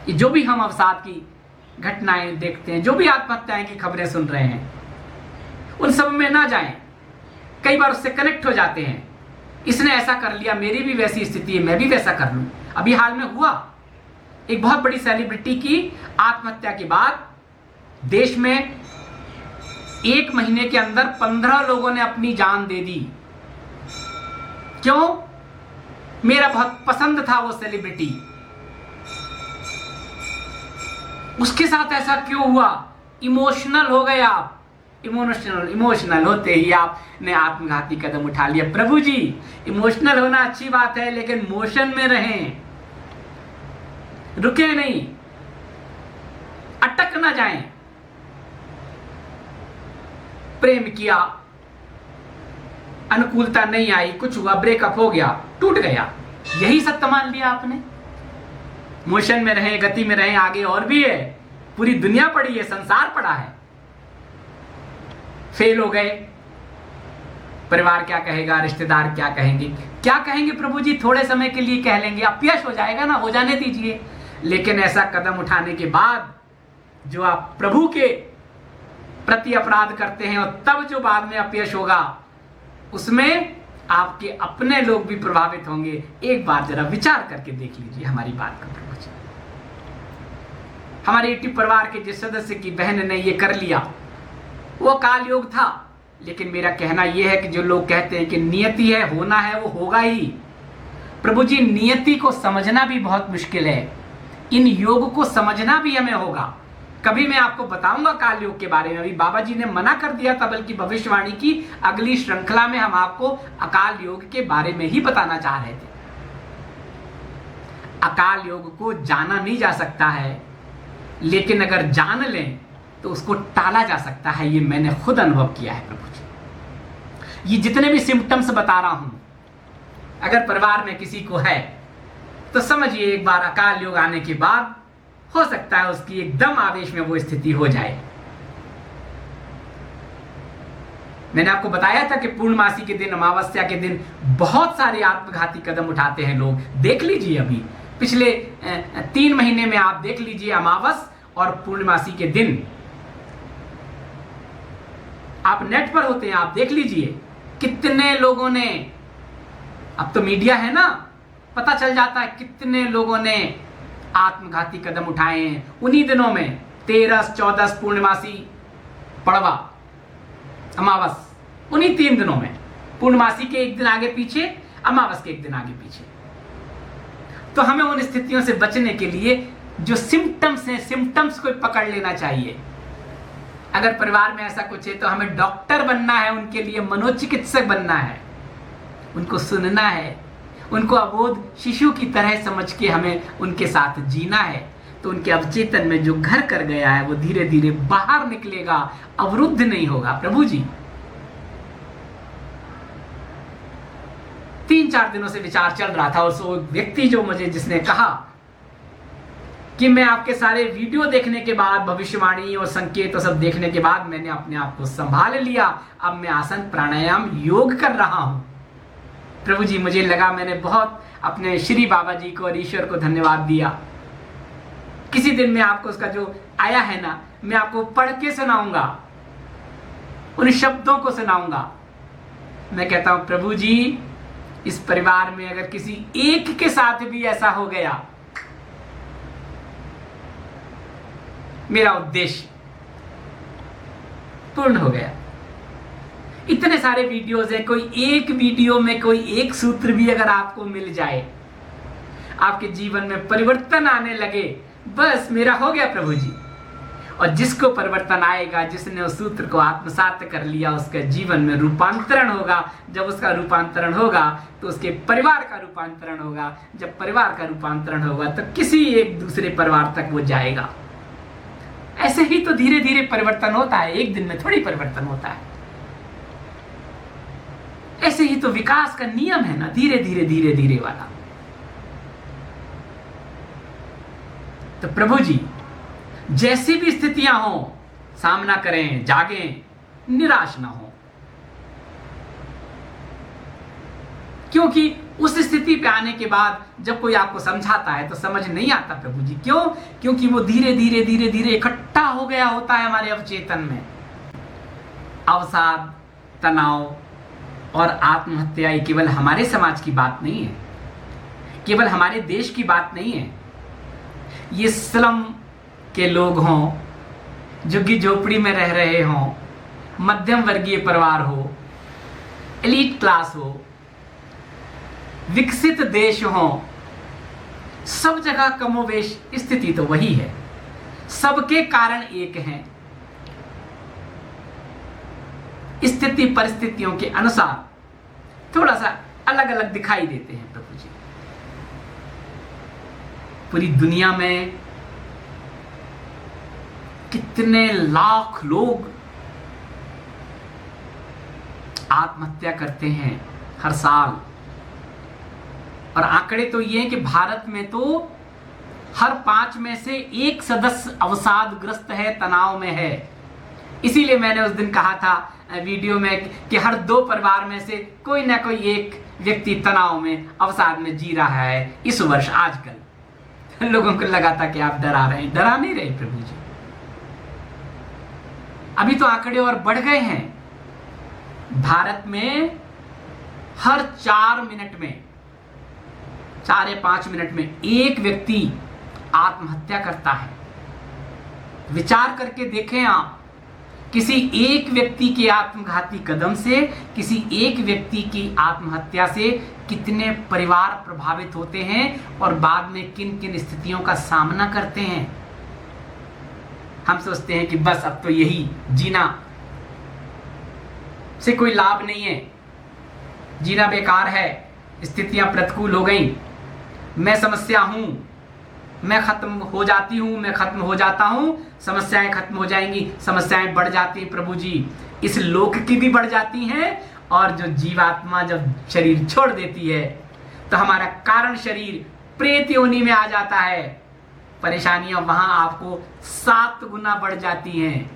कि जो भी हम अवसाद की घटनाएं देखते हैं, जो भी आत्महत्याएं की खबरें सुन रहे हैं, उन सब में ना जाएं। कई बार उससे कनेक्ट हो जाते हैं, इसने ऐसा कर लिया, मेरी भी वैसी स्थिति है, मैं भी वैसा कर लूं। अभी हाल में हुआ, एक बहुत बड़ी सेलिब्रिटी की आत्महत्या के बाद देश में 1 महीने के अंदर 15 लोगों ने अपनी जान दे दी। क्यों? मेरा बहुत पसंद था वो सेलिब्रिटी, उसके साथ ऐसा क्यों हुआ? इमोशनल हो गए आप, इमोशनल होते ही आपने आत्मघाती कदम उठा लिया। प्रभु जी, इमोशनल होना अच्छी बात है, लेकिन मोशन में रहें, रुके नहीं, अटक ना जाएं। प्रेम किया, अनुकूलता नहीं आई, कुछ हुआ, ब्रेकअप हो गया, टूट गया, यही सत्य मान लिया आपने। मोशन में रहें, गति में रहें, आगे और भी है, पूरी दुनिया पड़ी है, संसार पड़ा है। फेल हो गए, परिवार क्या कहेगा, रिश्तेदार क्या कहेंगे, क्या कहेंगे प्रभु जी? थोड़े समय के लिए कह लेंगे, अपयश हो जाएगा ना, हो जाने दीजिए। लेकिन ऐसा कदम उठाने के बाद जो आप प्रभु के प्रति अपराध करते हैं, और तब जो बाद में अपयश होगा, उसमें आपके अपने लोग भी प्रभावित होंगे। एक बार जरा विचार करके देख लीजिए हमारी बात का। प्रभु जी, हमारे यूट्यूब परिवार के जिस सदस्य की बहन ने ये कर लिया, वो काल योग था। लेकिन मेरा कहना यह है कि जो लोग कहते हैं कि नियति है, होना है, वो होगा ही। प्रभु जी, नियति को समझना भी बहुत मुश्किल है, इन योग को समझना भी हमें होगा। कभी मैं आपको बताऊंगा काल योग के बारे में। अभी बाबा जी ने मना कर दिया था, बल्कि भविष्यवाणी की अगली श्रृंखला में हम आपको अकाल योग के बारे में ही बताना चाह रहे थे। अकाल योग को जाना नहीं जा सकता है, लेकिन अगर जान लें तो उसको टाला जा सकता है। ये मैंने खुद अनुभव किया है प्रभु जी। ये जितने भी सिम्टम्स बता रहा हूं, अगर परिवार में किसी को है तो समझिए एक बार अकाल योग आने के बाद हो सकता है उसकी एकदम आवेश में वो स्थिति हो जाए। मैंने आपको बताया था कि पूर्णमासी के दिन, अमावस्या के दिन बहुत सारे आत्मघाती कदम उठाते हैं लोग। देख लीजिए, अभी पिछले 3 महीने में आप देख लीजिए, अमावस और पूर्णमासी के दिन आप नेट पर होते हैं, आप देख लीजिए कितने लोगों ने, अब तो मीडिया है ना, पता चल जाता है कितने लोगों ने आत्मघाती कदम उठाए हैं उन्हीं दिनों में। 13, 14 पूर्णमासी, पड़वा, अमावस, उन्हीं 3 दिनों में। पूर्णमासी के 1 दिन आगे पीछे, अमावस के 1 दिन आगे पीछे। तो हमें उन स्थितियों से बचने के लिए जो सिम्टम्स हैं, सिम्टम्स को पकड़ लेना चाहिए। अगर परिवार में ऐसा कुछ है तो हमें डॉक्टर बनना है, उनके लिए मनोचिकित्सक बनना है, उनको सुनना है, उनको अबोध शिशु की तरह समझ के हमें उनके साथ जीना है। तो उनके अवचेतन में जो घर कर गया है वो धीरे धीरे बाहर निकलेगा, अवरुद्ध नहीं होगा। प्रभु जी, 3-4 दिनों से विचार चल रहा था, और सो व्यक्ति जो मुझे जिसने कहा कि मैं आपके सारे वीडियो देखने के बाद, भविष्यवाणी और संकेत और सब देखने के बाद मैंने अपने आप को संभाल लिया, अब मैं आसन, प्राणायाम, योग कर रहा हूं। प्रभु जी, मुझे लगा मैंने बहुत अपने श्री बाबा जी को और ईश्वर को धन्यवाद दिया। किसी दिन मैं आपको उसका जो आया है ना, मैं आपको पढ़ के सुनाऊंगा, उन शब्दों को सुनाऊंगा। मैं कहता हूं प्रभु जी, इस परिवार में अगर किसी एक के साथ भी ऐसा हो गया, मेरा उद्देश्य पूर्ण हो गया। इतने सारे वीडियोस हैं, कोई एक वीडियो में कोई एक सूत्र भी अगर आपको मिल जाए, आपके जीवन में परिवर्तन आने लगे, बस मेरा हो गया प्रभु जी। और जिसको परिवर्तन आएगा, जिसने उस सूत्र को आत्मसात कर लिया, उसके जीवन में रूपांतरण होगा। जब उसका रूपांतरण होगा तो उसके परिवार का रूपांतरण होगा। जब परिवार का रूपांतरण होगा तो किसी एक दूसरे परिवार तक वो जाएगा। ऐसे ही तो धीरे धीरे परिवर्तन होता है, एक दिन में थोड़ी परिवर्तन होता है। ऐसे ही तो विकास का नियम है ना, धीरे धीरे धीरे धीरे वाला। तो प्रभु जी, जैसी भी स्थितियां हो, सामना करें, जागें, निराश ना हो, क्योंकि उस स्थिति पे आने के बाद जब कोई आपको समझाता है तो समझ नहीं आता प्रभु जी। क्यों? क्योंकि वो धीरे धीरे धीरे धीरे इकट्ठा हो गया होता है हमारे अवचेतन में। अवसाद, तनाव और आत्महत्या ये केवल हमारे समाज की बात नहीं है, केवल हमारे देश की बात नहीं है। ये स्लम के लोग हों, झुग्गी झोपड़ी में रह रहे हों, मध्यम वर्गीय परिवार हो, एलीट क्लास हो, विकसित देश हो, सब जगह कमोवेश स्थिति तो वही है। सबके कारण एक हैं। स्थिति परिस्थितियों के अनुसार थोड़ा सा अलग अलग दिखाई देते हैं प्रभु जी। पूरी दुनिया में कितने लाख लोग आत्महत्या करते हैं हर साल, और आंकड़े तो ये हैं कि भारत में तो हर 5 में से 1 सदस्य अवसादग्रस्त है, तनाव में है। इसीलिए मैंने उस दिन कहा था वीडियो में कि हर 2 परिवार में से कोई ना कोई एक व्यक्ति तनाव में, अवसाद में जी रहा है इस वर्ष। आजकल लोगों को लगा था कि आप डरा रहे हैं, डरा नहीं रहे प्रभु जी। अभी तो आंकड़े और बढ़ गए हैं। भारत में हर 4 मिनट में, 4 या 5 मिनट में एक व्यक्ति आत्महत्या करता है। विचार करके देखें आप, किसी एक व्यक्ति के आत्मघाती कदम से, किसी एक व्यक्ति की आत्महत्या से कितने परिवार प्रभावित होते हैं और बाद में किन किन स्थितियों का सामना करते हैं। हम सोचते हैं कि बस अब तो यही जीना से कोई लाभ नहीं है, जीना बेकार है, स्थितियां प्रतिकूल हो गई, मैं समस्या हूं, मैं खत्म हो जाती हूं, मैं खत्म हो जाता हूं, समस्याएं खत्म हो जाएंगी। समस्याएं बढ़ जाती हैं प्रभु जी, इस लोक की भी बढ़ जाती हैं, और जो जीवात्मा जब शरीर छोड़ देती है तो हमारा कारण शरीर प्रेत योनि में आ जाता है। परेशानियां वहां आपको 7 गुना बढ़ जाती हैं।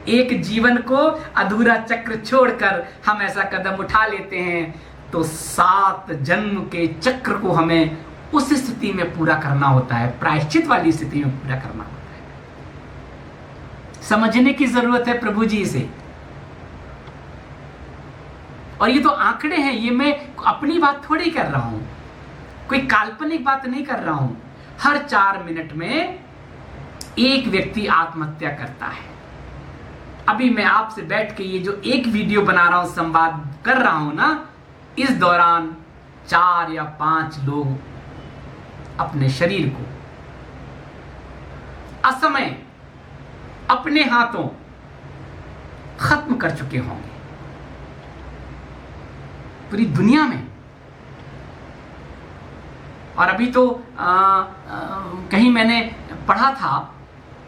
एक जीवन को अधूरा चक्र छोड़कर हम ऐसा कदम उठा लेते हैं तो 7 जन्म के चक्र को हमें उस स्थिति में पूरा करना होता है, प्रायश्चित वाली स्थिति में पूरा करना होता है। समझने की जरूरत है प्रभु जी इसे। और ये तो आंकड़े हैं, ये मैं अपनी बात थोड़ी कर रहा हूं, कोई काल्पनिक बात नहीं कर रहा हूं। हर 4 मिनट में एक व्यक्ति आत्महत्या करता है। अभी मैं आपसे बैठ के ये जो एक वीडियो बना रहा हूं, संवाद कर रहा हूं ना, इस दौरान 4 या 5 लोग अपने शरीर को असमय अपने हाथों खत्म कर चुके होंगे पूरी दुनिया में। और अभी तो कहीं मैंने पढ़ा था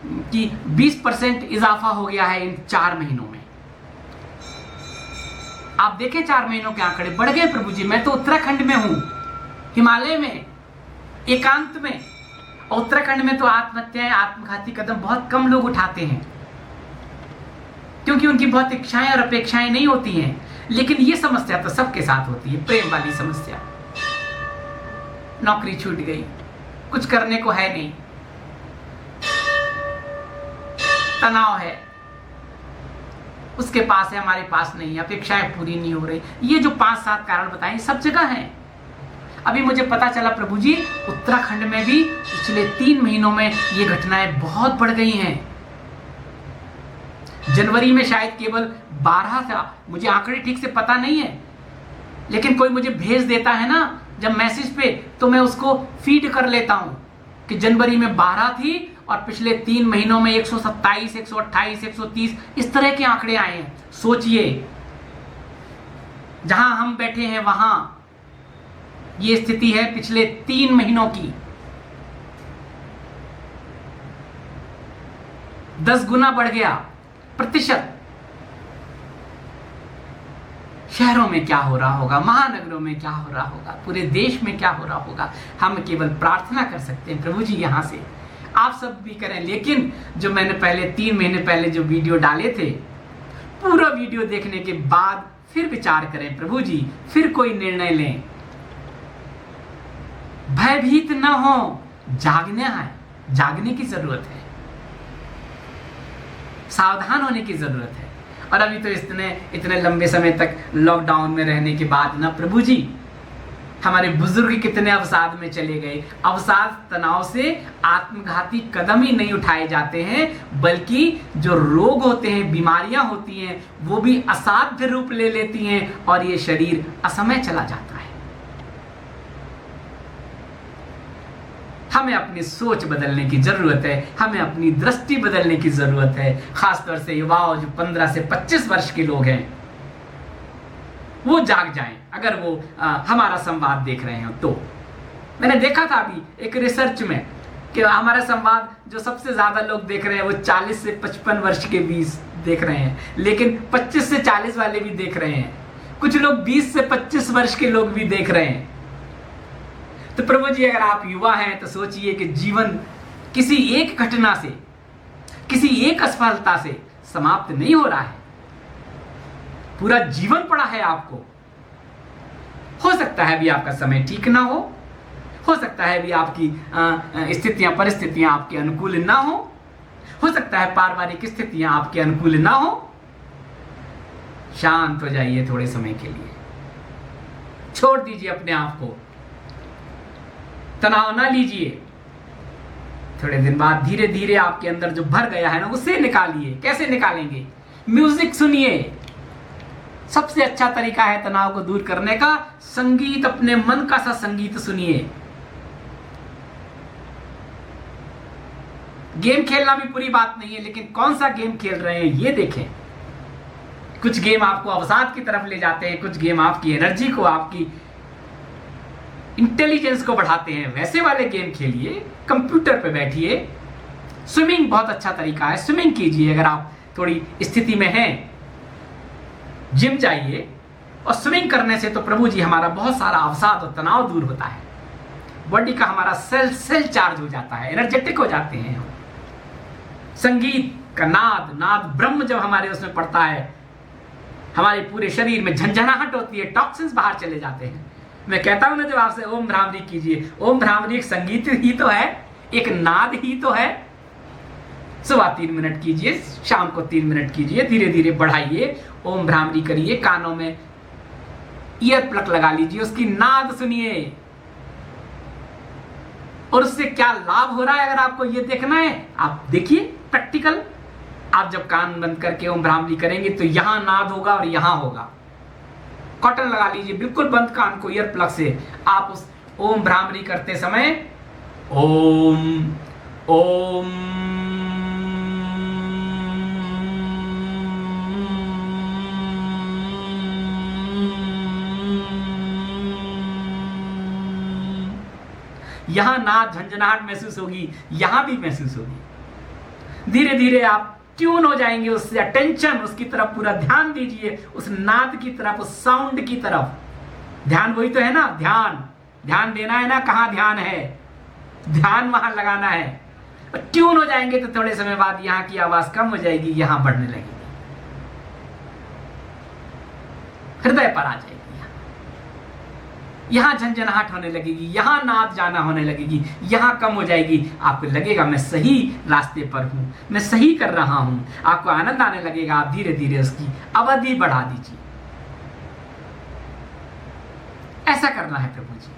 कि 20% इजाफा हो गया है इन 4 महीनों में। आप देखें 4 महीनों के आंकड़े बढ़ गए प्रभु जी। मैं तो उत्तराखंड में हूं, हिमालय में, एकांत में। उत्तराखंड में तो आत्महत्याएं, आत्मघाती कदम बहुत कम लोग उठाते हैं, क्योंकि उनकी बहुत इच्छाएं और अपेक्षाएं नहीं होती हैं। लेकिन ये समस्या तो सबके साथ होती है, प्रेम वाली समस्या। नौकरी छूट गई, कुछ करने को है नहीं, तनाव है, उसके पास है, हमारे पास नहीं, अपेक्षाएं पूरी नहीं हो रही। ये जो 5-7 कारण बताए सब जगह हैं। अभी मुझे पता चला प्रभु जी, उत्तराखंड में भी पिछले 3 महीनों में ये घटनाएं बहुत बढ़ गई हैं। जनवरी में शायद केवल 12 था, मुझे आंकड़े ठीक से पता नहीं है, लेकिन कोई मुझे भेज देता है ना जब मैसेज पे, तो मैं उसको फीड कर लेता हूं कि जनवरी में 12 थी और पिछले 3 महीनों में 127, 128, 130 इस तरह के आंकड़े आए हैं। सोचिए, जहां हम बैठे हैं वहां ये स्थिति है पिछले 3 महीनों की। 10 गुना बढ़ गया प्रतिशत। शहरों में क्या हो रहा होगा, महानगरों में क्या हो रहा होगा, पूरे देश में क्या हो रहा होगा, हम केवल प्रार्थना कर सकते हैं प्रभु जी। यहां से आप सब भी करें। लेकिन जो मैंने पहले 3 महीने पहले जो वीडियो डाले थे, पूरा वीडियो देखने के बाद फिर विचार करें प्रभु जी, फिर कोई निर्णय लें। भयभीत न हो, जागना है, जागने की जरूरत है, सावधान होने की जरूरत है। और अभी तो इतने लंबे समय तक लॉकडाउन में रहने के बाद ना प्रभु जी, हमारे बुजुर्ग कितने अवसाद में चले गए। अवसाद तनाव से आत्मघाती कदम ही नहीं उठाए जाते हैं, बल्कि जो रोग होते हैं, बीमारियां होती हैं, वो भी असाध्य रूप ले लेती हैं और ये शरीर असमय चला जाता है। हमें अपनी सोच बदलने की जरूरत है, हमें अपनी दृष्टि बदलने की जरूरत है। खासतौर से युवाओं जो 15 से 25 वर्ष के लोग हैं, वो जाग जाएं। अगर वो हमारा संवाद देख रहे हो तो मैंने देखा था अभी एक रिसर्च में कि हमारा संवाद जो सबसे ज्यादा लोग देख रहे हैं वो 40 से 55 वर्ष के बीच देख रहे हैं, लेकिन 25 से 40 वाले भी देख रहे हैं, कुछ लोग 20 से 25 वर्ष के लोग भी देख रहे हैं। तो प्रभु जी, अगर आप युवा हैं तो सोचिए कि जीवन किसी एक घटना से, किसी एक असफलता से समाप्त नहीं हो रहा है, पूरा जीवन पड़ा है आपको। हो सकता है भी आपका समय ठीक ना हो सकता है भी आपकी स्थितियां, परिस्थितियां आपके अनुकूल ना हो सकता है पारिवारिक स्थितियां आपके अनुकूल ना हो। शांत हो जाइए थोड़े समय के लिए, छोड़ दीजिए अपने आप को, तनाव ना लीजिए। थोड़े दिन बाद धीरे धीरे आपके अंदर जो भर गया है ना, उसे निकालिए। कैसे निकालेंगे? म्यूजिक सुनिए। सबसे अच्छा तरीका है तनाव को दूर करने का, संगीत, अपने मन का सा संगीत सुनिए। गेम खेलना भी बुरी बात नहीं है, लेकिन कौन सा गेम खेल रहे हैं ये देखें। कुछ गेम आपको अवसाद की तरफ ले जाते हैं, कुछ गेम आपकी एनर्जी को, आपकी इंटेलिजेंस को बढ़ाते हैं। वैसे वाले गेम खेलिए, कंप्यूटर पे बैठिए। स्विमिंग बहुत अच्छा तरीका है, स्विमिंग कीजिए। अगर आप थोड़ी स्थिति में हैं, जिम जाइए। और स्विमिंग करने से तो प्रभु जी हमारा बहुत सारा अवसाद और तनाव दूर होता है। बॉडी का हमारा सेल चार्ज हो जाता है, एनर्जेटिक हो जाते हैं हम। संगीत का नाद ब्रह्म जब हमारे उसमें पड़ता है, हमारे पूरे शरीर में झंझनाहट होती है, टॉक्सिन्स बाहर चले जाते हैं। मैं कहता हूं ना, जब आपसे ओम भ्रामरी कीजिए, ओम भ्रामरी एक संगीत ही तो है, एक नाद ही तो है। सुबह 3 मिनट कीजिए, शाम को 3 मिनट कीजिए, धीरे धीरे बढ़ाइए, ओम भ्रामरी करिए, कानों में ईयर प्लग लगा लीजिए, उसकी नाद सुनिए। और उससे क्या लाभ हो रहा है अगर आपको ये देखना है, आप देखिए प्रैक्टिकल। आप जब कान बंद करके ओम भ्रामरी करेंगे तो यहां नाद होगा और यहां होगा। कॉटन लगा लीजिए, बिल्कुल बंद कान को ईयर प्लग से। आप उस ओम भ्रामरी करते समय ओम ओम यहां नाद झंझनाहट महसूस होगी, यहां भी महसूस होगी। धीरे धीरे आप ट्यून हो जाएंगे उससे, अटेंशन उसकी तरफ पूरा ध्यान दीजिए, उस नाद की तरफ, उस साउंड की तरफ। ध्यान वही तो है ना, ध्यान देना है ना। कहां ध्यान है? ध्यान वहां लगाना है। ट्यून हो जाएंगे तो थोड़े समय बाद यहां की आवाज कम हो जाएगी, यहां बढ़ने लगेगी, हृदय पर आ जाएगी, यहां झंझनाहट होने लगेगी, यहां नाद जाना होने लगेगी, यहां कम हो जाएगी। आपको लगेगा मैं सही रास्ते पर हूं, मैं सही कर रहा हूं। आपको आनंद आने लगेगा। आप धीरे धीरे उसकी अवधि बढ़ा दीजिए। ऐसा करना है प्रभु जी।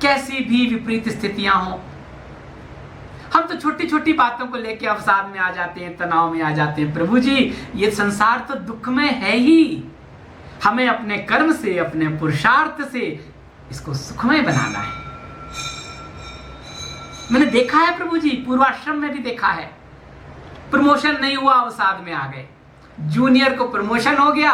कैसी भी विपरीत स्थितियां हो, हम तो छोटी छोटी बातों को लेकर अवसाद में आ जाते हैं, तनाव में आ जाते हैं। प्रभु जी, ये संसार तो दुखमय है ही। हमें अपने कर्म से, अपने पुरुषार्थ से इसको सुखमय बनाना है। मैंने देखा है प्रभु जी, पूर्वाश्रम में भी देखा है। प्रमोशन नहीं हुआ, अवसाद में आ गए। जूनियर को प्रमोशन हो गया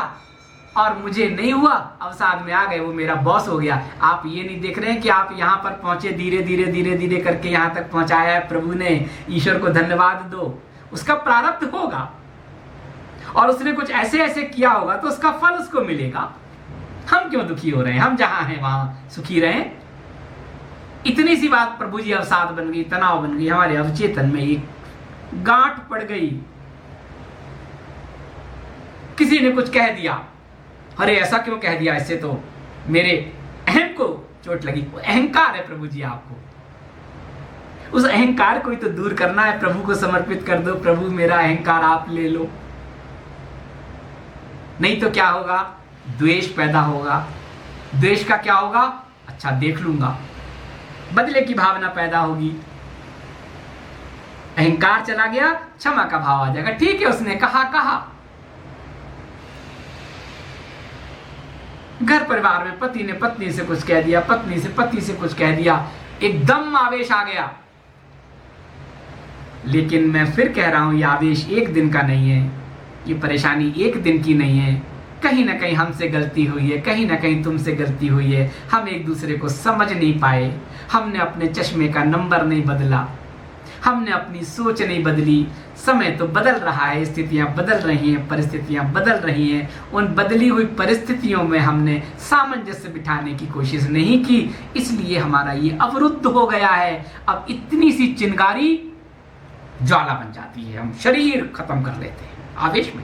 और मुझे नहीं हुआ, अवसाद में आ गए, वो मेरा बॉस हो गया। आप ये नहीं देख रहे हैं कि आप यहां पर पहुंचे, धीरे धीरे करके यहां तक पहुंचाया है प्रभु ने। ईश्वर को धन्यवाद दो। उसका प्रारब्ध होगा और उसने कुछ ऐसे किया होगा तो उसका फल उसको मिलेगा। हम क्यों दुखी हो रहे हैं? हम जहां हैं वहां सुखी रहें। इतनी सी बात प्रभु जी अवसाद बन गई, तनाव बन गई, हमारे अवचेतन में एक गांठ पड़ गई। किसी ने कुछ कह दिया, अरे ऐसा क्यों कह दिया, इससे तो मेरे अहम को चोट लगी। वो अहंकार है प्रभु जी आपको, उस अहंकार को ही तो दूर करना है। प्रभु को समर्पित कर दो, प्रभु मेरा अहंकार आप ले लो। नहीं तो क्या होगा, द्वेष पैदा होगा। द्वेष का क्या होगा, अच्छा देख लूंगा, बदले की भावना पैदा होगी। अहंकार चला गया, क्षमा का भाव आ जाएगा। ठीक है, उसने कहा। घर परिवार में पति ने पत्नी से कुछ कह दिया, पत्नी से पति से कुछ कह दिया, एकदम आवेश आ गया। लेकिन मैं फिर कह रहा हूं, यह आवेश एक दिन का नहीं है, ये परेशानी एक दिन की नहीं है। कहीं ना कहीं हमसे गलती हुई है, कहीं ना कहीं तुमसे गलती हुई है। हम एक दूसरे को समझ नहीं पाए, हमने अपने चश्मे का नंबर नहीं बदला, हमने अपनी सोच नहीं बदली। समय तो बदल रहा है, स्थितियां बदल रही हैं, परिस्थितियां बदल रही हैं। उन बदली हुई परिस्थितियों में हमने सामंजस्य बिठाने की कोशिश नहीं की, इसलिए हमारा ये अवरुद्ध हो गया है। अब इतनी सी चिंगारी ज्वाला बन जाती है, हम शरीर खत्म कर लेते हैं आवेश में,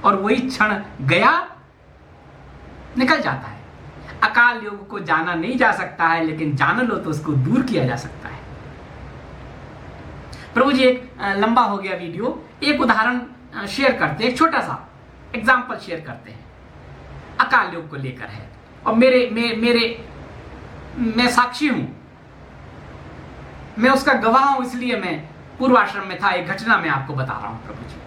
और वही क्षण गया, निकल जाता है। अकाल योग को जाना नहीं जा सकता है, लेकिन जान लो तो उसको दूर किया जा सकता है। प्रभु जी एक लंबा हो गया वीडियो, एक उदाहरण शेयर करते हैं, एक छोटा सा एग्जाम्पल शेयर करते हैं, अकाल योग को लेकर है। और मैं साक्षी हूं, मैं उसका गवाह हूं, इसलिए मैं पूर्वाश्रम में था, एक घटना मैं आपको बता रहा हूं। प्रभु जी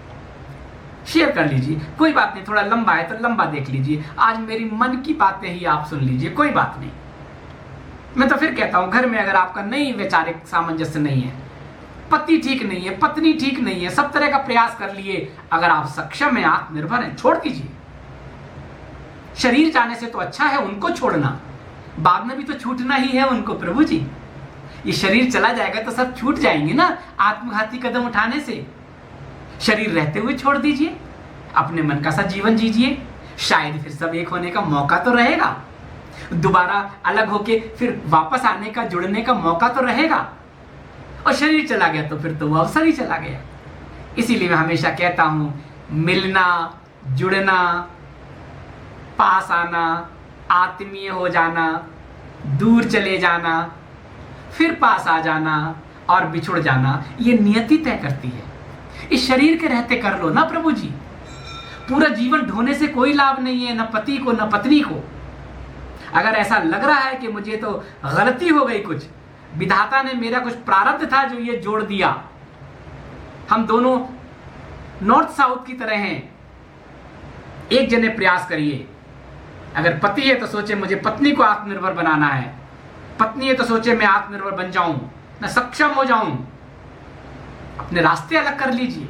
शेयर कर लीजिए, कोई बात नहीं, थोड़ा लंबा है तो लंबा देख लीजिए। आज मेरी मन की बातें ही आप सुन लीजिए, कोई बात नहीं। मैं तो फिर कहता हूं, घर में अगर आपका नहीं वैचारिक सामंजस्य नहीं है, पति ठीक नहीं है, पत्नी ठीक नहीं है, सब तरह का प्रयास कर लिए, अगर आप सक्षम हैं, आत्मनिर्भर हैं, छोड़ दीजिए। शरीर जाने से तो अच्छा है उनको छोड़ना, बाद में भी तो छूटना ही है उनको। प्रभु जी ये शरीर चला जाएगा तो सब छूट जाएंगे ना, आत्मघाती कदम उठाने से। शरीर रहते हुए छोड़ दीजिए, अपने मन का सा जीवन जीजिए, शायद फिर सब एक होने का मौका तो रहेगा, दोबारा अलग होके फिर वापस आने का, जुड़ने का मौका तो रहेगा। और शरीर चला गया तो फिर तो वो अवसर ही चला गया। इसीलिए मैं हमेशा कहता हूं, मिलना, जुड़ना, पास आना, आत्मीय हो जाना, दूर चले जाना, फिर पास आ जाना और बिछुड़ जाना, ये नियति तय करती है। इस शरीर के रहते कर लो ना प्रभु जी। पूरा जीवन ढोने से कोई लाभ नहीं है, न पति को न पत्नी को। अगर ऐसा लग रहा है कि मुझे तो गलती हो गई, कुछ विधाता ने, मेरा कुछ प्रारब्ध था जो ये जोड़ दिया, हम दोनों नॉर्थ साउथ की तरह हैं, एक जने प्रयास करिए। अगर पति है तो सोचे मुझे पत्नी को आत्मनिर्भर बनाना है, पत्नी है तो सोचे मैं आत्मनिर्भर बन जाऊं, मैं सक्षम हो जाऊं। अपने रास्ते अलग कर लीजिए,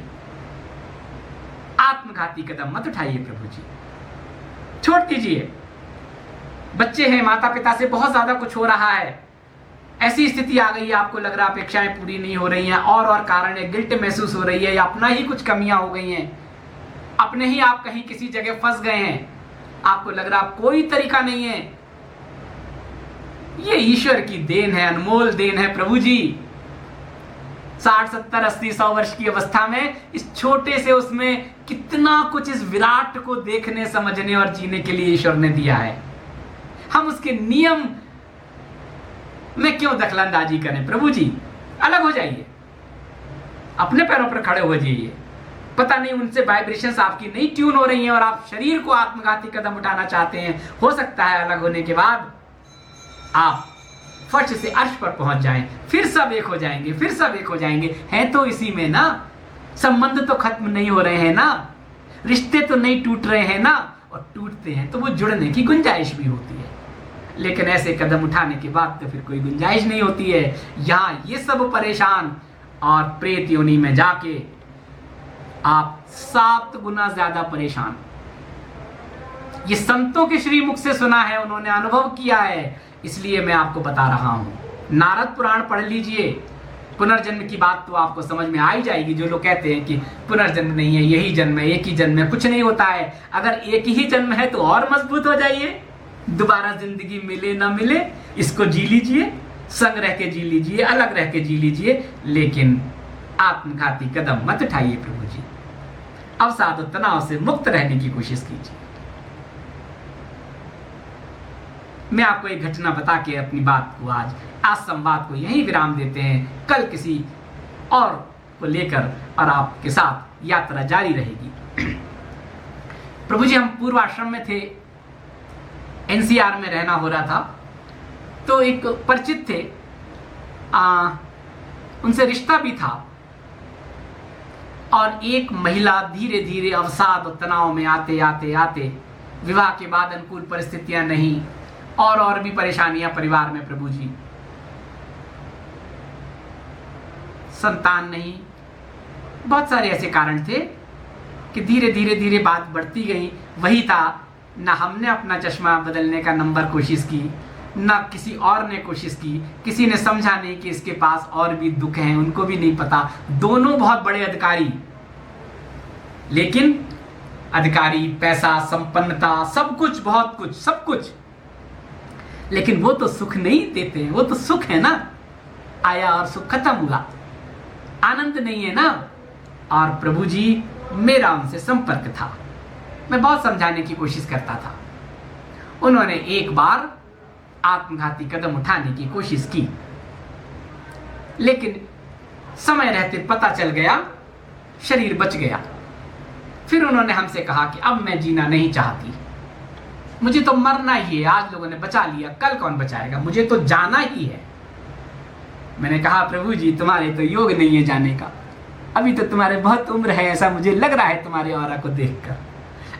आत्मघाती कदम मत उठाइए प्रभु जी, छोड़ दीजिए। बच्चे हैं, माता पिता से बहुत ज्यादा कुछ हो रहा है, ऐसी स्थिति आ गई है, आपको लग रहा है अपेक्षाएं पूरी नहीं हो रही हैं, और कारण है, गिल्ट महसूस हो रही है, या अपना ही कुछ कमियां हो गई हैं, अपने ही आप कहीं किसी जगह फंस गए हैं, आपको लग रहा कोई तरीका नहीं है। ये ईश्वर की देन है, अनमोल देन है प्रभु जी। 60, 70, 80, 100 वर्ष की अवस्था में इस छोटे से उसमें कितना कुछ इस विराट को देखने, समझने और जीने के लिए ईश्वर ने दिया है। हम उसके नियम में क्यों दखलंदाजी करें प्रभु जी? अलग हो जाइए, अपने पैरों पर खड़े हो जाइए। पता नहीं उनसे वाइब्रेशंस आपकी नहीं ट्यून हो रही हैं और आप शरीर को आत्मघाती कदम उठाना चाहते हैं। हो सकता है अलग होने के बाद आप फर्श से अर्श पर पहुंच जाएं, फिर सब एक हो जाएंगे, फिर सब एक हो जाएंगे। हैं तो इसी में ना, संबंध तो खत्म नहीं हो रहे हैं ना, रिश्ते तो नहीं टूट रहे हैं ना, और टूटते हैं तो वो जुड़ने की गुंजाइश भी होती है। लेकिन ऐसे कदम उठाने के बाद तो फिर कोई गुंजाइश नहीं होती है। यहां ये सब परेशान, और प्रेत योनि में जाके आप 7 गुना ज्यादा परेशान। ये संतों के श्रीमुख से सुना है, उन्होंने अनुभव किया है, इसलिए मैं आपको बता रहा हूं। नारद पुराण पढ़ लीजिए, पुनर्जन्म की बात तो आपको समझ में आ ही जाएगी। जो लोग कहते हैं कि पुनर्जन्म नहीं है, यही जन्म है, एक ही जन्म है, कुछ नहीं होता है। अगर एक ही जन्म है तो और मजबूत हो जाइए। दोबारा जिंदगी मिले ना मिले, इसको जी लीजिए, संग रह के जी लीजिए, अलग रह के जी लीजिए, लेकिन आत्मघाती कदम मत उठाइए प्रभु जी। अवसाद और तनाव से मुक्त रहने की कोशिश कीजिए। मैं आपको एक घटना बता के अपनी बात को आज संवाद को यहीं विराम देते हैं। कल किसी और को लेकर और आपके साथ यात्रा जारी रहेगी। प्रभु जी, हम पूर्वाश्रम में थे, एनसीआर में रहना हो रहा था, तो एक परिचित थे, उनसे रिश्ता भी था, और एक महिला धीरे धीरे अवसाद और तनाव में आते आते आते विवाह के बाद अनुकूल परिस्थितियां नहीं, और भी परेशानियां परिवार में, प्रभु जी, संतान नहीं, बहुत सारे ऐसे कारण थे कि धीरे धीरे धीरे बात बढ़ती गई। वही था, ना हमने अपना चश्मा बदलने का नंबर कोशिश की, ना किसी और ने कोशिश की, किसी ने समझा नहीं कि इसके पास और भी दुख हैं, उनको भी नहीं पता। दोनों बहुत बड़े अधिकारी, लेकिन अधिकारी, पैसा, संपन्नता, सब कुछ, बहुत कुछ, सब कुछ, लेकिन वो तो सुख नहीं देते हैं। वो तो सुख है ना, आया और सुख खत्म हुआ, आनंद नहीं है ना। और प्रभु जी, मेरा उनसे संपर्क था, मैं बहुत समझाने की कोशिश करता था। उन्होंने एक बार आत्मघाती कदम उठाने की कोशिश की, लेकिन समय रहते पता चल गया, शरीर बच गया। फिर उन्होंने हमसे कहा कि अब मैं जीना नहीं चाहती, मुझे तो मरना ही है। आज लोगों ने बचा लिया, कल कौन बचाएगा, मुझे तो जाना ही है। मैंने कहा, प्रभु जी, तुम्हारे तो योग नहीं है जाने का, अभी तो तुम्हारे बहुत उम्र है, ऐसा मुझे लग रहा है तुम्हारे ऑरा को देखकर।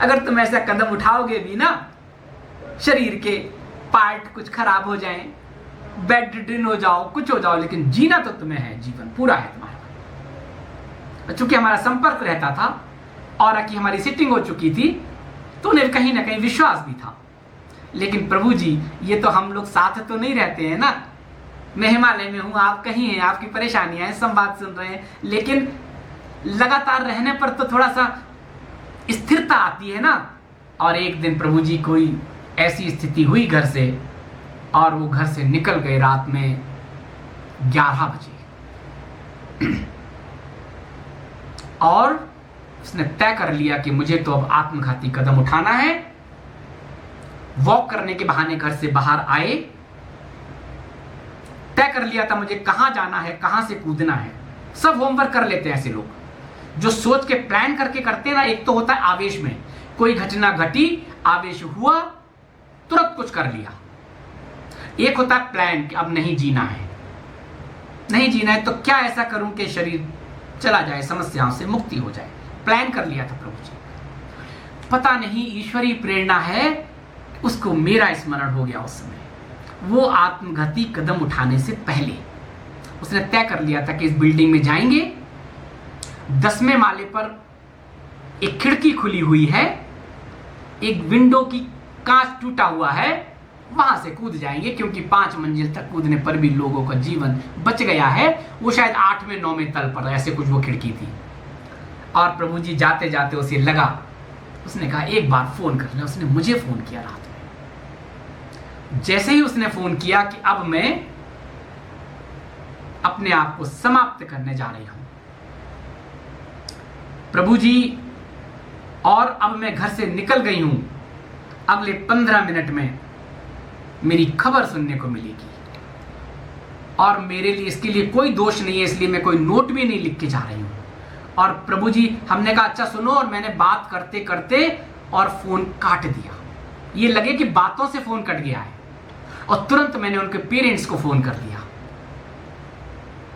अगर तुम ऐसा कदम उठाओगे भी ना, शरीर के पार्ट कुछ खराब हो जाएं, बेड रिडन हो जाओ, कुछ हो जाओ, लेकिन जीना तो तुम्हें है, जीवन पूरा है तुम्हारा। चूंकि हमारा संपर्क रहता था, ऑरा की हमारी सिटिंग हो चुकी थी, तो उन्हें कहीं ना कहीं विश्वास भी था। लेकिन प्रभु जी, ये तो हम लोग साथ तो नहीं रहते हैं ना, मैं हिमालय में हूं, आप कहीं हैं, आपकी परेशानियां हैं, संवाद सुन रहे हैं, लेकिन लगातार रहने पर तो थोड़ा सा स्थिरता आती है ना। और एक दिन प्रभु जी, कोई ऐसी स्थिति हुई घर से, और वो घर से निकल गए रात में 11 बजे, और उसने तय कर लिया कि मुझे तो अब आत्मघाती कदम उठाना है। वॉक करने के बहाने घर से बाहर आए, तय कर लिया था मुझे कहां जाना है, कहां से कूदना है। सब होमवर्क कर लेते हैं ऐसे लोग, जो सोच के प्लान करके करते हैं ना। एक तो होता है आवेश में, कोई घटना घटी, आवेश हुआ, तुरंत कुछ कर लिया। एक होता है प्लान कि अब नहीं जीना है, नहीं जीना है तो क्या ऐसा करूं कि शरीर चला जाए, समस्याओं से मुक्ति हो जाए। प्लान कर लिया था प्रभु जी, पता नहीं ईश्वरीय प्रेरणा है, उसको मेरा स्मरण हो गया उस समय। वो आत्मघाती कदम उठाने से पहले उसने तय कर लिया था कि इस बिल्डिंग में जाएंगे, 10वें माले पर एक खिड़की खुली हुई है, एक विंडो की कांच टूटा हुआ है, वहां से कूद जाएंगे, क्योंकि 5 मंजिल तक कूदने पर भी लोगों का जीवन बच गया है। वो शायद 8वें 9वें तल पर ऐसे कुछ वो खिड़की थी। और प्रभु जी जाते जाते उसे लगा, उसने कहा एक बार फोन कर ले। उसने मुझे फोन किया रात में। जैसे ही उसने फोन किया कि अब मैं अपने आप को समाप्त करने जा रही हूं प्रभु जी, और अब मैं घर से निकल गई हूं, अगले 15 मिनट में मेरी खबर सुनने को मिलेगी, और मेरे लिए इसके लिए कोई दोष नहीं है, इसलिए मैं कोई नोट भी नहीं लिख के जा रही हूं। और प्रभु जी, हमने कहा अच्छा सुनो, और मैंने बात करते करते और फोन काट दिया। ये लगे कि बातों से फोन कट गया है, और तुरंत मैंने उनके पेरेंट्स को फोन कर दिया।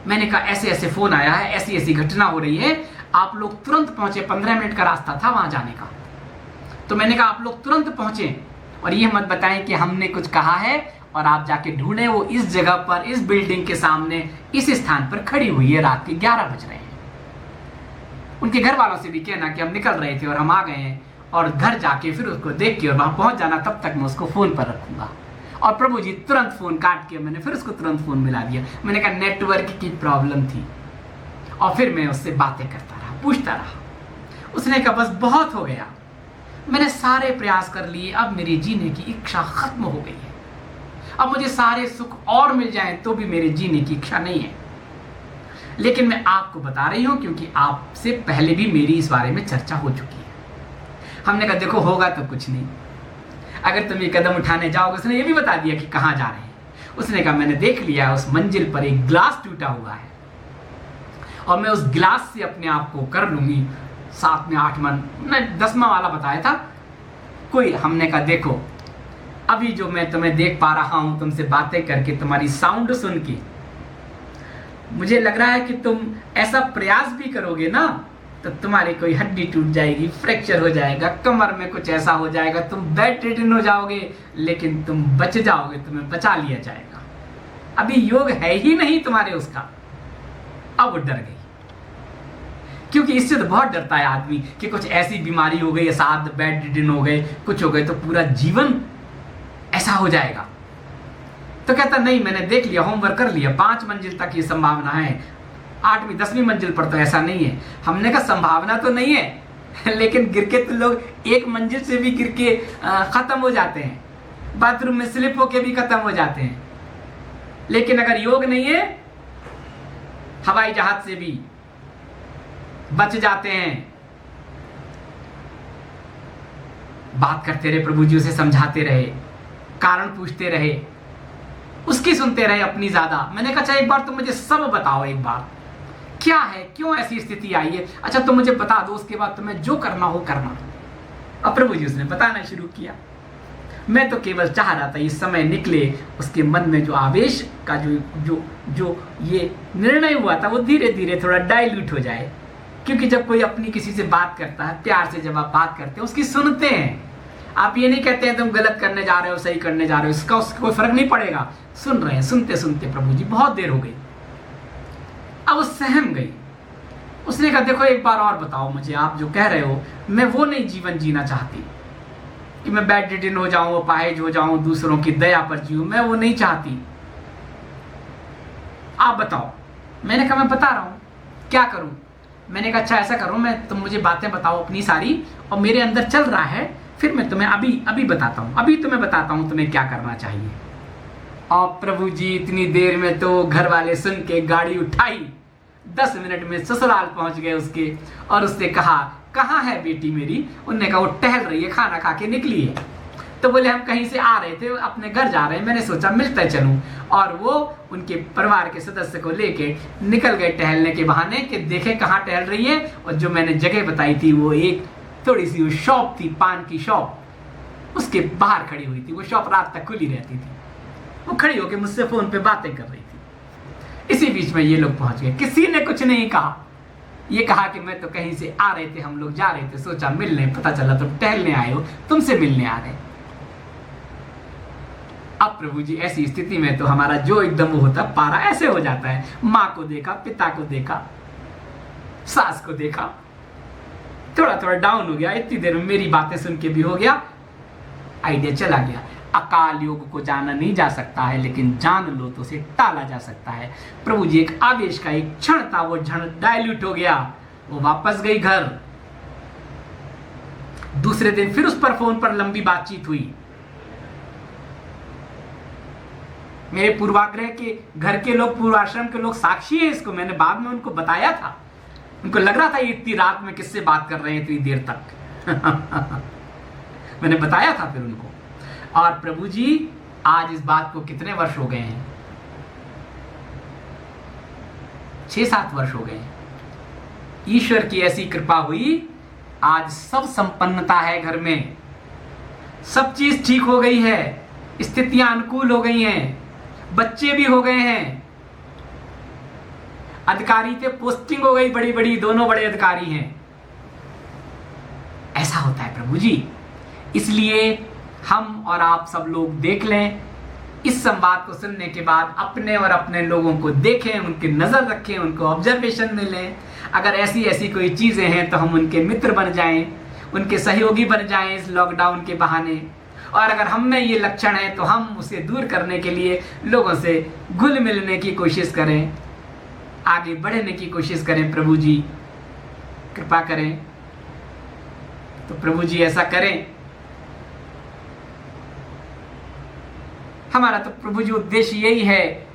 मैंने कहा ऐसे ऐसे फोन आया है, ऐसी ऐसी घटना हो रही है, आप लोग तुरंत पहुंचे। 15 मिनट का रास्ता था वहां जाने का। तो मैंने कहा आप लोग तुरंत पहुंचे, और ये मत बताएं कि हमने कुछ कहा है, और आप जाके ढूंढे, वो इस जगह पर, इस बिल्डिंग के सामने, इस स्थान पर खड़ी हुई है। रात के 11 बज रहे हैं। उनके घर वालों से भी कहना कि हम निकल रहे थे और हम आ गए हैं, और घर जाके फिर उसको देख के और वहां पहुंच जाना, तब तक मैं उसको फोन पर रखूंगा। और प्रभु जी तुरंत फोन काट के मैंने फिर उसको तुरंत फोन मिला दिया। मैंने कहा नेटवर्क की प्रॉब्लम थी, और फिर मैं उससे बातें करता रहा, पूछता रहा। उसने कहा बस बहुत हो गया, मैंने सारे प्रयास कर लिए, अब मेरी जीने की इच्छा खत्म हो गई है। अब मुझे सारे सुख और मिल जाएं तो भी मेरे जीने की इच्छा नहीं है। लेकिन मैं आपको बता रही हूं क्योंकि आपसे पहले भी मेरी इस बारे में चर्चा हो चुकी है। हमने कहा देखो होगा तो कुछ नहीं, अगर तुम ये कदम उठाने जाओगे, उसने ये भी बता दिया कि कहाँ जा रहे हैं। उसने कहा मैंने देख लिया उस मंजिल पर एक ग्लास टूटा हुआ है और मैं उस गिलास से अपने आप को कर लूंगी 7 में 8 मन, मैं 10वां वाला बताया था कोई। हमने कहा देखो अभी जो मैं तुम्हें देख पा रहा हूं, तुमसे बातें करके, तुम्हारी साउंड सुन के मुझे लग रहा है कि तुम ऐसा प्रयास भी करोगे ना तो तुम्हारी कोई हड्डी टूट जाएगी, फ्रैक्चर हो जाएगा, कमर में कुछ ऐसा हो जाएगा, तुम बेड रिडन हो जाओगे, लेकिन तुम बच जाओगे, तुम्हें बचा लिया जाएगा। अभी योग है ही नहीं तुम्हारे उसका। अब वो डर गई, क्योंकि इससे तो बहुत डरता है आदमी कि कुछ ऐसी बीमारी हो गई, साथ बेड रिडन हो गए, कुछ हो गए तो पूरा जीवन ऐसा हो जाएगा। तो कहता नहीं, मैंने देख लिया, होमवर्क कर लिया, 5 मंजिल तक ये संभावना है, 8वीं 10वीं मंजिल पर तो ऐसा नहीं है। हमने कहा संभावना तो नहीं है लेकिन गिर के तो लोग 1 मंजिल से भी गिर के खत्म हो जाते हैं, बाथरूम में स्लिप होके भी खत्म हो जाते हैं। लेकिन अगर योग नहीं है, हवाई जहाज से भी बच जाते हैं। बात करते रहे, प्रभु जी उसे समझाते रहे, कारण पूछते रहे, उसकी सुनते रहे अपनी ज्यादा। मैंने कहा अच्छा एक बार तुम मुझे सब बताओ, एक बार क्या है, क्यों ऐसी स्थिति आई है, अच्छा तुम मुझे बता दो, उसके बाद तुम्हें जो करना हो करना। अब प्रभु जी उसने बताना शुरू किया। मैं तो केवल चाह रहा था इस समय निकले, उसके मन में जो आवेश का जो ये निर्णय हुआ था वो धीरे धीरे थोड़ा डाइल्यूट हो जाए। क्योंकि जब कोई अपनी किसी से बात करता है, प्यार से जब आप बात करते हैं, उसकी सुनते हैं। आप ये नहीं कहते हैं तुम गलत करने जा रहे हो, सही करने जा रहे हो, इसका उसको कोई फर्क नहीं पड़ेगा। सुन रहे हैं, सुनते सुनते प्रभु जी बहुत देर हो गई। अब वो सहम गई। उसने कहा देखो एक बार और बताओ मुझे, आप जो कह रहे हो, मैं वो नहीं जीवन जीना चाहती कि मैं बेड रिडन हो जाऊं, अपाहिज हो जाऊं, दूसरों की दया पर जीऊं, मैं वो नहीं चाहती। आप बताओ। मैंने कहा मैं बता रहा हूं, क्या करूं? मैंने कहा अच्छा ऐसा करो, मैं तुम मुझे बातें बताओ अपनी सारी, और मेरे अंदर चल रहा है, फिर मैं तुम्हें अभी बताता हूं, अभी तुम्हें बताता हूं तुम्हें क्या करना चाहिए। और प्रभु जी इतनी देर में तो घर वाले सुन के गाड़ी उठाई, 10 मिनट में ससुराल पहुंच गए उसके, और उसने कहा कहाँ है बेटी मेरी? उनने कहा वो टहल रही है, खाना खा के निकली है। तो बोले हम कहीं से आ रहे थे, अपने घर जा रहे हैं, मैंने सोचा मिलते चलूं। और वो उनके परिवार के सदस्य को लेके निकल गए टहलने के बहाने कि देखे कहाँ टहल रही है। और जो मैंने जगह बताई थी वो एक थोड़ी सी शॉप थी, पान की शॉप, उसके बाहर खड़ी हुई थी। वो शॉप रात तक खुली रहती थी। वो खड़ी होकर मुझसे फोन पे बातें कर रही थी। इसी बीच में ये लोग पहुंच गए। किसी ने कुछ नहीं कहा, ये कहा कि मैं तो कहीं से आ रहे थे, हम लोग जा रहे थे, सोचा मिलने, पता चला तुम टहलने आए हो, तुमसे मिलने आ रहे। अब प्रभु जी ऐसी स्थिति में तो हमारा जो एकदम वो होता पारा ऐसे हो जाता है। माँ को देखा, पिता को देखा, सास को देखा, थोड़ा थोड़ा डाउन हो गया। इतनी देर में मेरी बातें सुन के भी हो गया, आइडिया चला गया। अकाल योग को जाना नहीं जा सकता है, लेकिन जान लो तो उसे टाला जा सकता है। प्रभु जी एक आवेश का एक क्षण था, वो क्षण डाइल्यूट हो गया। वो वापस गई घर। दूसरे दिन फिर उस पर फोन पर लंबी बातचीत हुई। मेरे पूर्वाग्रह के घर के लोग, पूर्वाश्रम के लोग साक्षी है इसको। मैंने बाद में उनको बताया था। उनको लग रहा था ये इतनी रात में किससे बात कर रहे हैं इतनी देर तक मैंने बताया था फिर उनको। और प्रभु जी आज इस बात को कितने वर्ष हो गए हैं? 6-7 वर्ष हो गए हैं। ईश्वर की ऐसी कृपा हुई, आज सब संपन्नता है घर में, सब चीज ठीक हो गई है, स्थितियां अनुकूल हो गई हैं, बच्चे भी हो गए हैं, अधिकारी थे पोस्टिंग हो गई बड़ी बड़ी, दोनों बड़े अधिकारी हैं। ऐसा होता है प्रभु जी। इसलिए हम और आप सब लोग देख लें, इस संवाद को सुनने के बाद अपने और अपने लोगों को देखें, उनकी नजर रखें, उनको ऑब्जर्वेशन में लें। अगर ऐसी ऐसी कोई चीजें हैं तो हम उनके मित्र बन जाएं, उनके सहयोगी बन जाएं इस लॉकडाउन के बहाने। और अगर हम में ये लक्षण है तो हम उसे दूर करने के लिए लोगों से घुल मिलने की कोशिश करें, आगे बढ़ने की कोशिश करें। प्रभु जी कृपा करें। तो प्रभु जी ऐसा करें। हमारा तो प्रभु जी उद्देश्य यही है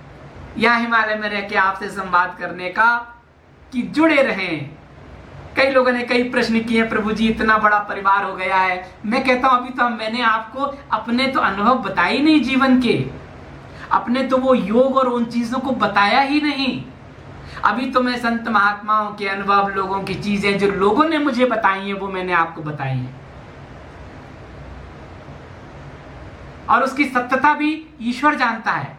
यहाँ हिमालय में रह के आपसे संवाद करने का, कि जुड़े रहें, कई लोगों ने कई प्रश्न किए, प्रभु जी इतना बड़ा परिवार हो गया है। मैं कहता हूं अभी तो मैंने आपको अपने तो अनुभव बताए नहीं जीवन के, अपने तो वो योग और उन चीजों को बताया ही नहीं। अभी तो मैं संत महात्माओं के अनुभव, लोगों की चीजें जो लोगों ने मुझे बताई हैं वो मैंने आपको बताई हैं, और उसकी सत्यता भी ईश्वर जानता है।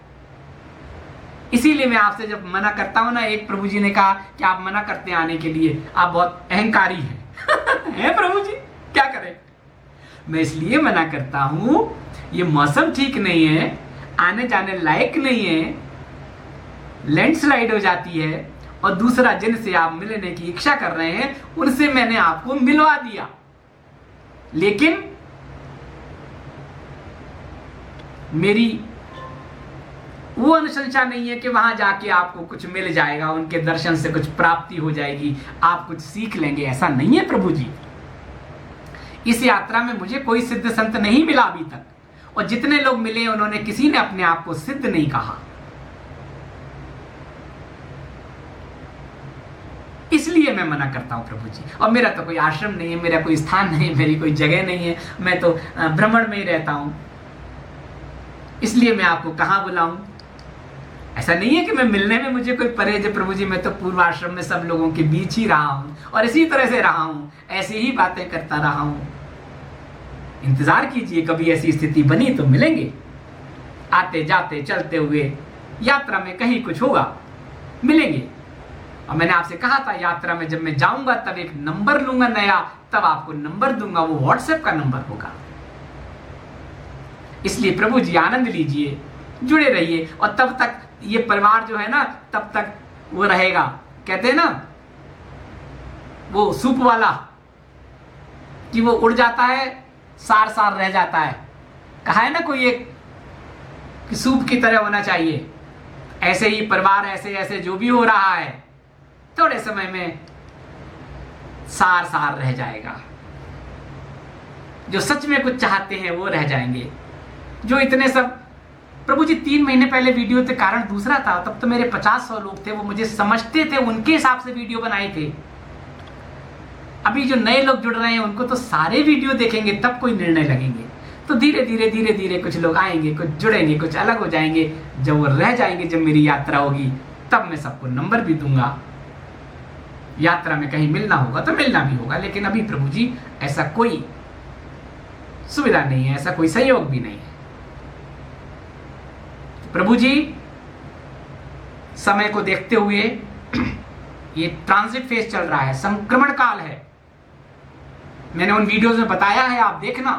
इसीलिए मैं आपसे जब मना करता हूं ना, एक प्रभु जी ने कहा कि आप मना करते हैं आने के लिए, आप बहुत अहंकारी हैं। हैं प्रभु जी, क्या करें। मैं इसलिए मना करता हूं, ये मौसम ठीक नहीं है, आने जाने लायक नहीं है, लैंडस्लाइड हो जाती है, और दूसरा जिनसे आप मिलने की इच्छा कर रहे हैं उनसे मैंने आपको मिलवा दिया, लेकिन मेरी वो अनुशंसा नहीं है कि वहां जाके आपको कुछ मिल जाएगा, उनके दर्शन से कुछ प्राप्ति हो जाएगी, आप कुछ सीख लेंगे, ऐसा नहीं है प्रभु जी। इस यात्रा में मुझे कोई सिद्ध संत नहीं मिला अभी तक, और जितने लोग मिले उन्होंने किसी ने अपने आप को सिद्ध नहीं कहा। इसलिए मैं मना करता हूं प्रभु जी। और मेरा तो कोई आश्रम नहीं है, मेरा कोई स्थान नहीं है, मेरी कोई जगह नहीं है, मैं तो भ्रमण में ही रहता हूं, इसलिए मैं आपको कहां बुलाऊं। ऐसा नहीं है कि मैं मिलने में मुझे कोई परहेज है प्रभु जी, मैं तो पूर्व आश्रम में सब लोगों के बीच ही रहा हूं और इसी तरह से रहा हूं, ऐसी ही बातें करता रहा हूं। इंतजार कीजिए, कभी ऐसी स्थिति बनी तो मिलेंगे, आते जाते चलते हुए यात्रा में कहीं कुछ होगा, मिलेंगे। और मैंने आपसे कहा था यात्रा में जब मैं जाऊंगा तब एक नंबर लूंगा नया, तब आपको नंबर दूंगा, वो व्हाट्सएप का नंबर होगा। इसलिए प्रभु जी आनंद लीजिए, जुड़े रहिए, और तब तक ये परिवार जो है ना, तब तक वो रहेगा। कहते हैं ना वो सूप वाला कि वो उड़ जाता है, सार सार रह जाता है, कहा है ना कोई एक कि सूप की तरह होना चाहिए। ऐसे ही परिवार ऐसे ऐसे जो भी हो रहा है थोड़े समय में सार सार रह जाएगा। जो सच में कुछ चाहते हैं वो रह जाएंगे। जो इतने सब प्रभु जी 3 महीने पहले वीडियो थे, कारण दूसरा था, तब तो मेरे 50-100 लोग थे, वो मुझे समझते थे, उनके हिसाब से वीडियो बनाए थे। अभी जो नए लोग जुड़ रहे हैं उनको तो सारे वीडियो देखेंगे तब कोई निर्णय लगेंगे। तो धीरे धीरे धीरे धीरे कुछ लोग आएंगे, कुछ जुड़ेंगे, कुछ अलग हो जाएंगे। जब वो रह जाएंगे, जब मेरी यात्रा होगी तब मैं सबको नंबर भी दूंगा। यात्रा में कहीं मिलना होगा तो मिलना भी होगा, लेकिन अभी प्रभु जी ऐसा कोई सुविधा नहीं है, ऐसा कोई सहयोग भी नहीं है। प्रभु जी समय को देखते हुए ये ट्रांजिट फेज चल रहा है, संक्रमण काल है। मैंने उन वीडियोस में बताया है, आप देखना।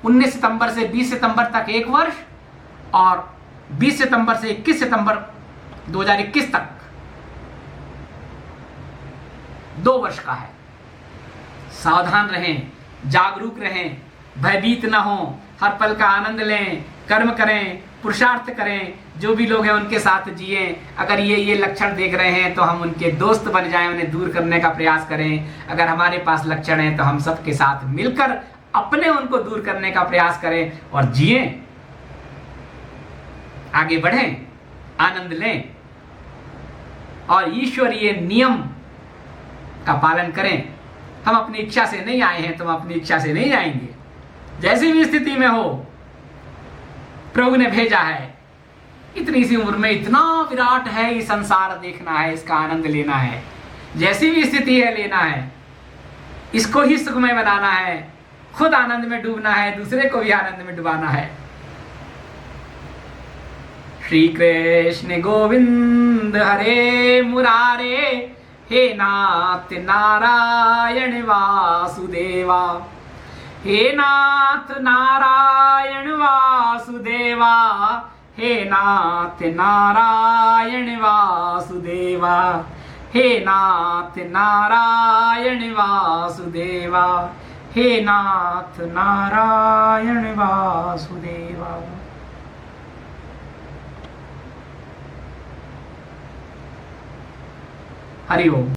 19 सितंबर से 20 सितंबर तक 1 वर्ष, और 20 सितंबर से 21 सितंबर 2021 तक 2 वर्ष का है। सावधान रहें, जागरूक रहें, भयभीत न हो, हर पल का आनंद लें, कर्म करें, पुरुषार्थ करें, जो भी लोग हैं उनके साथ जिए। अगर ये लक्षण देख रहे हैं तो हम उनके दोस्त बन जाएं, उन्हें दूर करने का प्रयास करें। अगर हमारे पास लक्षण हैं तो हम सबके साथ मिलकर अपने उनको दूर करने का प्रयास करें और जिए, आगे बढ़ें, आनंद लें और ईश्वरीय नियम का पालन करें। हम अपनी इच्छा से नहीं आए हैं तो हम अपनी इच्छा से नहीं जाएंगे। जैसी भी स्थिति में हो, प्रभु ने भेजा है। इतनी सी उम्र में इतना विराट है, ये संसार देखना है, इसका आनंद लेना है। जैसी भी स्थिति है लेना है, इसको ही सुखमय बनाना है, खुद आनंद में डूबना है, दूसरे को भी आनंद में डुबाना है। श्री कृष्ण गोविंद हरे मुरारे, हे नाथ नारायण वासुदेवा, हे नाथ नारायण वासुदेवा, हे नाथ नारायण वासुदेवा, हे नाथ नारायण वासुदेवा, हे नाथ नारायण वासुदेवा। हरि ओम।